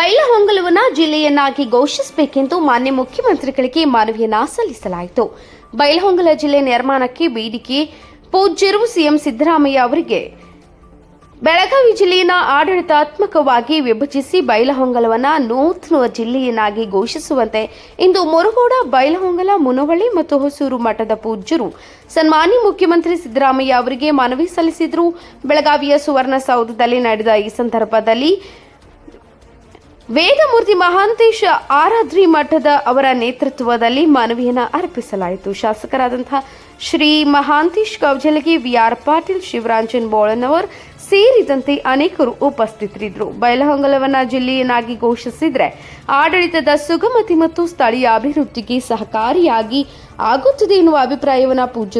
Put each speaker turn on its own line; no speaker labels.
ಬೈಲಹೊಂಗಲವನ್ನು ಜಿಲ್ಲೆಯನ್ನಾಗಿ ಘೋಷಿಸಬೇಕೆಂದು ಮಾನ್ಯ ಮುಖ್ಯಮಂತ್ರಿಗಳಿಗೆ ಮನವಿಯನ್ನ ಸಲ್ಲಿಸಲಾಯಿತು. ಬೈಲಹೊಂಗಲ ಜಿಲ್ಲೆ ನಿರ್ಮಾಣಕ್ಕೆ ಬೇಡಿಕೆ ಪೂಜ್ಯರು ಸಿಎಂ ಸಿದ್ದರಾಮಯ್ಯ ಅವರಿಗೆ ಬೆಳಗಾವಿ ಜಿಲ್ಲೆಯನ್ನು ಆಡಳಿತಾತ್ಮಕವಾಗಿ ವಿಭಜಿಸಿ ಬೈಲಹೊಂಗಲವನ್ನು ನೂತನ ಜಿಲ್ಲೆಯನ್ನಾಗಿ ಘೋಷಿಸುವಂತೆ ಇಂದು ಮುರುಗೋಡ, ಬೈಲಹೊಂಗಲ, ಮುನವಳ್ಳಿ ಮತ್ತು ಹೊಸೂರು ಮಠದ ಪೂಜ್ಯರು ಸನ್ಮಾನ್ಯ ಮುಖ್ಯಮಂತ್ರಿ ಸಿದ್ದರಾಮಯ್ಯ ಅವರಿಗೆ ಮನವಿ ಸಲ್ಲಿಸಿದರು. ಬೆಳಗಾವಿಯ ಸುವರ್ಣಸೌಧದಲ್ಲಿ ನಡೆದ ಈ ಸಂದರ್ಭದಲ್ಲಿ ವೇದಮೂರ್ತಿ ಮಹಾಂತೇಶ ಆರಾಧ್ರಿ ಮಠದ ಅವರ ನೇತೃತ್ವದಲ್ಲಿ ಮನವಿಯನ್ನು ಅರ್ಪಿಸಲಾಯಿತು. ಶಾಸಕರಾದಂತಹ ಶ್ರೀ ಮಹಾಂತೇಶ್ ಕವಜಲಗಿ, ವಿಆರ್ ಪಾಟೀಲ್, ಶಿವರಾಂಜನ್ ಬೋಳನವರ್ ಸೇರಿದಂತೆ ಅನೇಕರು ಉಪಸ್ಥಿತರಿದ್ದರು. ಬೈಲಹೊಂಗಲವನ್ನು ಜಿಲ್ಲೆಯನ್ನಾಗಿ ಘೋಷಿಸಿದರೆ ಆಡಳಿತದ ಸುಗಮತೆ ಮತ್ತು ಸ್ಥಳೀಯ ಅಭಿವೃದ್ಧಿಗೆ ಸಹಕಾರಿಯಾಗಿ ಆಗುತ್ತದೆ ಎನ್ನುವ ಅಭಿಪ್ರಾಯವನ್ನು ಪೂಜ್ಯರು